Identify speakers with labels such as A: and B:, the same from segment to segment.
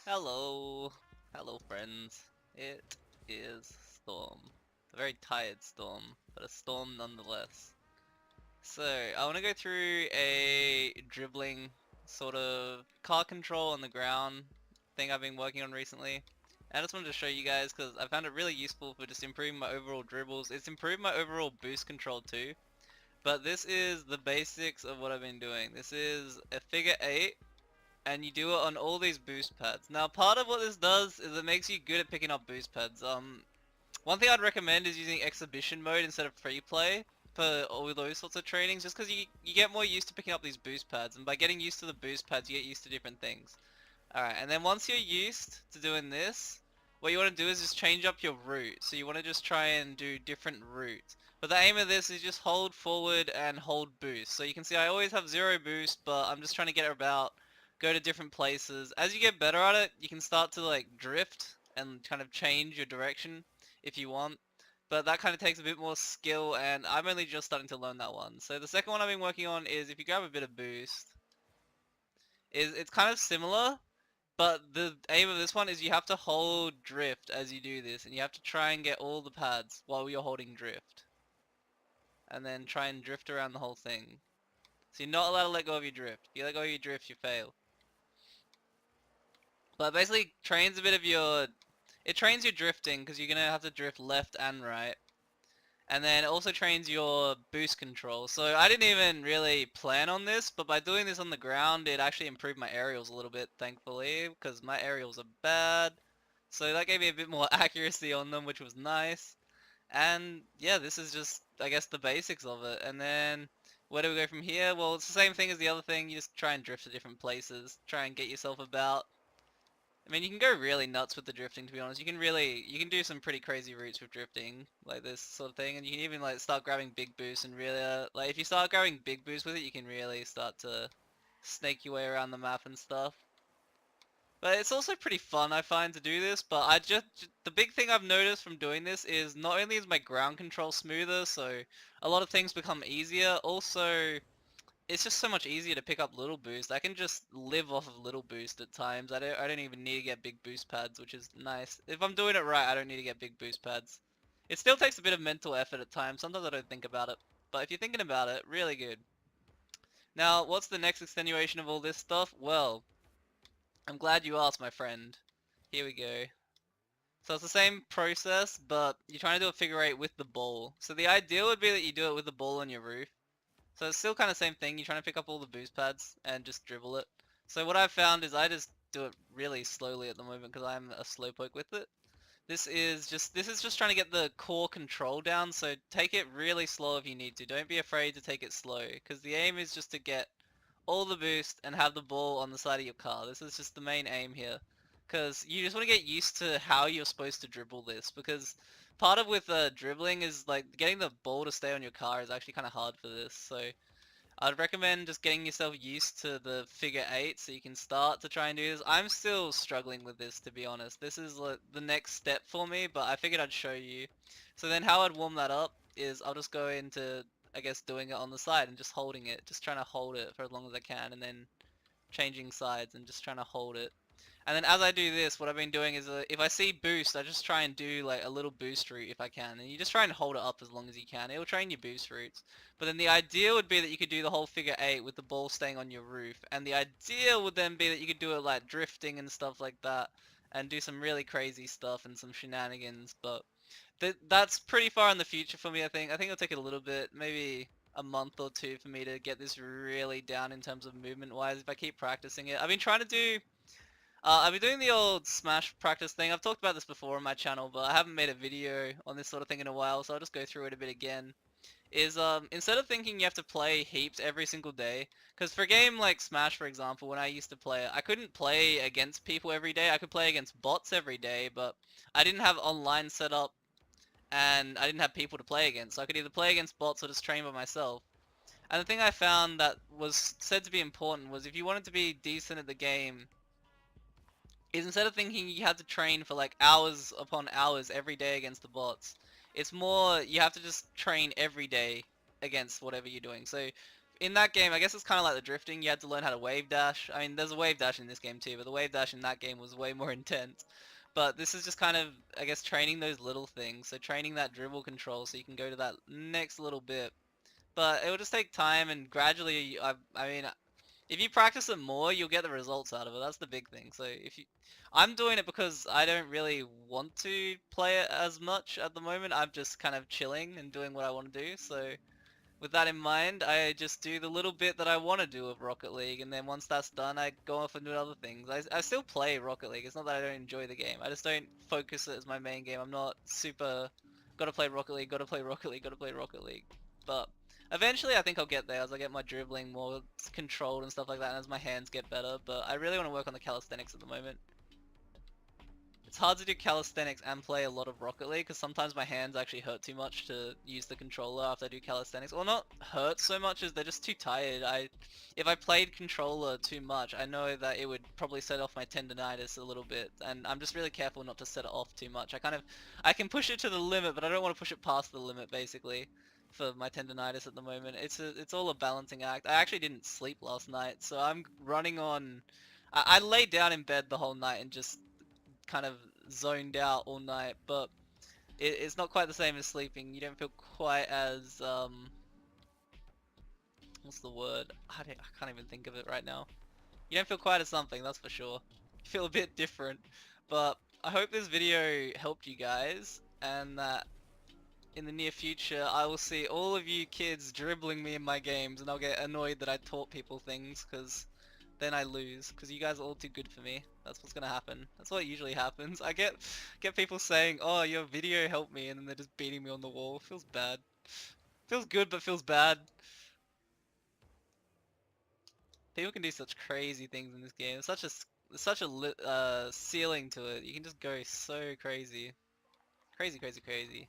A: Hello, hello friends. It is Storm. A very tired Storm, but a Storm nonetheless. So, I want to go through a dribbling sort of car control on the ground thing I've been working on recently. And I just wanted to show you guys because I found it really useful for just improving my overall dribbles. It's improved my overall boost control too. But this is the basics of what I've been doing. This is a figure 8 and you do it on all these boost pads. Now, part of what this does is it makes you good at picking up boost pads. One thing I'd recommend is using exhibition mode instead of free play for all those sorts of trainings, just because you get more used to picking up these boost pads, and by getting used to the boost pads, you get used to different things. Alright, and then once you're used to doing this, what you want to do is just change up your route. So you want to just try and do different routes. But the aim of this is just hold forward and hold boost. So you can see I always have 0 boost, but I'm just trying to get about, go to different places. As you get better at it, you can start to like drift and kind of change your direction if you want. But that kind of takes a bit more skill, and I'm only just starting to learn that one. So the second one I've been working on is if you grab a bit of boost, it's kind of similar, but the aim of this one is you have to hold drift as you do this, and you have to try and get all the pads while you're holding drift. And then try and drift around the whole thing. So you're not allowed to let go of your drift. If you let go of your drift, you fail. But basically trains a bit of your... It trains your drifting, because you're going to have to drift left and right. And then it also trains your boost control. So I didn't even really plan on this, but by doing this on the ground, it actually improved my aerials a little bit, thankfully, because my aerials are bad. So that gave me a bit more accuracy on them, which was nice. And yeah, this is just, I guess, the basics of it. And then where do we go from here? Well, it's the same thing as the other thing. You just try and drift to different places, try and get yourself about. I mean, you can go really nuts with the drifting, to be honest. You can do some pretty crazy routes with drifting, like this sort of thing, and you can even like start grabbing big boosts and really, like if you start grabbing big boosts with it, you can really start to snake your way around the map and stuff. But it's also pretty fun, I find, to do this, but the big thing I've noticed from doing this is not only is my ground control smoother, so a lot of things become easier, also it's just so much easier to pick up little boost. I can just live off of little boost at times. I don't even need to get big boost pads, which is nice. If I'm doing it right, I don't need to get big boost pads. It still takes a bit of mental effort at times. Sometimes I don't think about it. But if you're thinking about it, really good. Now, what's the next extenuation of all this stuff? Well, I'm glad you asked, my friend. Here we go. So it's the same process, but you're trying to do a figure eight with the ball. So the ideal would be that you do it with the ball on your roof. So it's still kind of same thing. You're trying to pick up all the boost pads and just dribble it. So what I've found is I just do it really slowly at the moment because I'm a slowpoke with it. This is just trying to get the core control down. So take it really slow if you need to. Don't be afraid to take it slow because the aim is just to get all the boost and have the ball on the side of your car. This is just the main aim here. Because you just want to get used to how you're supposed to dribble this. Because part of with dribbling is like getting the ball to stay on your car is actually kind of hard for this. So I'd recommend just getting yourself used to the figure eight so you can start to try and do this. I'm still struggling with this, to be honest. This is like the next step for me, but I figured I'd show you. So then how I'd warm that up is I'll just go into, I guess, doing it on the side and just holding it. Just trying to hold it for as long as I can and then changing sides and just trying to hold it. And then as I do this, what I've been doing is if I see boost, I just try and do like a little boost route if I can. And you just try and hold it up as long as you can. It'll train your boost routes. But then the idea would be that you could do the whole figure eight with the ball staying on your roof. And the idea would then be that you could do it like drifting and stuff like that. And do some really crazy stuff and some shenanigans. But that's pretty far in the future for me, I think. I think it'll take it a little bit, maybe a month or two for me to get this really down in terms of movement wise if I keep practicing it. I've been trying to do I've been doing the old Smash practice thing. I've talked about this before on my channel, but I haven't made a video on this sort of thing in a while, so I'll just go through it a bit again. Instead of thinking you have to play heaps every single day, because for a game like Smash, for example, when I used to play it, I couldn't play against people every day. I could play against bots every day, but I didn't have online set up, and I didn't have people to play against. So I could either play against bots or just train by myself. And the thing I found that was said to be important was if you wanted to be decent at the game, is instead of thinking you had to train for like hours upon hours every day against the bots, it's more you have to just train every day against whatever you're doing. So in that game, I guess it's kind of like the drifting. You had to learn how to wave dash. I mean, there's a wave dash in this game too, but the wave dash in that game was way more intense. But this is just kind of, I guess, training those little things. So training that dribble control so you can go to that next little bit. But it will just take time and gradually, I mean, if you practice it more, you'll get the results out of it. That's the big thing. So if you, I'm doing it because I don't really want to play it as much at the moment. I'm just kind of chilling and doing what I want to do. So with that in mind, I just do the little bit that I want to do of Rocket League, and then once that's done, I go off and do other things. I still play Rocket League. It's not that I don't enjoy the game. I just don't focus it as my main game. I'm not super, gotta play Rocket League, gotta play Rocket League, gotta play Rocket League. But eventually I think I'll get there as I get my dribbling more controlled and stuff like that, and as my hands get better. But I really want to work on the calisthenics at the moment. It's hard to do calisthenics and play a lot of Rocket League because sometimes my hands actually hurt too much to use the controller after I do calisthenics. Well, not hurt so much as they're just too tired. If I played controller too much, I know that it would probably set off my tendonitis a little bit, and I'm just really careful not to set it off too much. I can push it to the limit, but I don't want to push it past the limit, basically, for my tendonitis at the moment. It's all a balancing act. I actually didn't sleep last night, so I'm running on. I laid down in bed the whole night and just kind of zoned out all night, but it's not quite the same as sleeping. You don't feel quite as what's the word? I can't even think of it right now. You don't feel quite as something, that's for sure. You feel a bit different, but I hope this video helped you guys, and that in the near future I will see all of you kids dribbling me in my games, and I'll get annoyed that I taught people things, because then I lose, because you guys are all too good for me. That's what's gonna happen. That's what usually happens. I get people saying, oh, your video helped me, and then they're just beating me on the wall. Feels bad. Feels good, but feels bad. People can do such crazy things in this game. There's such a ceiling to it. You can just go so crazy. Crazy, crazy, crazy.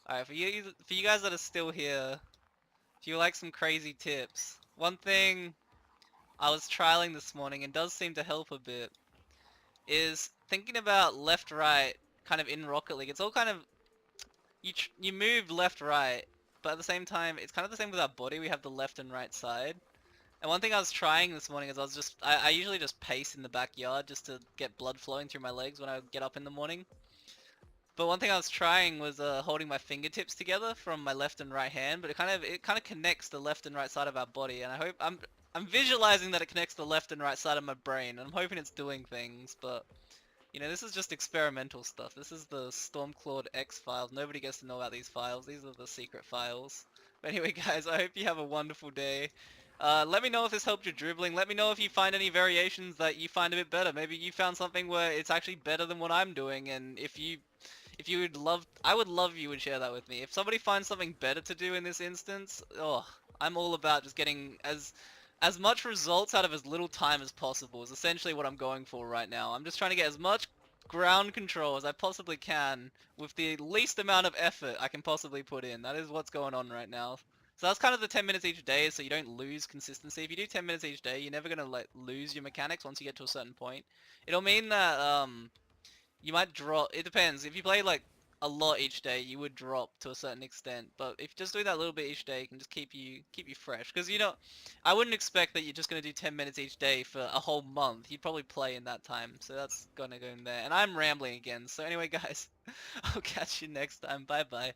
A: Alright, for you guys that are still here, if you like some crazy tips, one thing I was trialing this morning and does seem to help a bit is thinking about left right kind of in Rocket League. It's all kind of you move left right, but at the same time it's kind of the same with our body. We have the left and right side. And one thing I was trying this morning is I usually just pace in the backyard just to get blood flowing through my legs when I get up in the morning. But one thing I was trying was holding my fingertips together from my left and right hand, but it kind of connects the left and right side of our body, and I'm visualizing that it connects the left and right side of my brain, and I'm hoping it's doing things, but you know, this is just experimental stuff. This is the Stormclawed X files. Nobody gets to know about these files. These are the secret files. But anyway, guys, I hope you have a wonderful day. Let me know if this helped your dribbling. Let me know if you find any variations that you find a bit better. Maybe you found something where it's actually better than what I'm doing, and if you would love, I would love you would share that with me. If somebody finds something better to do in this instance, oh, I'm all about just getting as much results out of as little time as possible is essentially what I'm going for right now. I'm just trying to get as much ground control as I possibly can with the least amount of effort I can possibly put in. That is what's going on right now. So that's kind of the 10 minutes each day, so you don't lose consistency. If you do 10 minutes each day, you're never going to lose your mechanics once you get to a certain point. It'll mean that you might drop. It depends. If you play like a lot each day, you would drop to a certain extent. But if you just do that little bit each day, it can just keep you fresh. Because you know, I wouldn't expect that you're just gonna do 10 minutes each day for a whole month. You'd probably play in that time. So that's gonna go in there. And I'm rambling again. So anyway, guys, I'll catch you next time. Bye bye.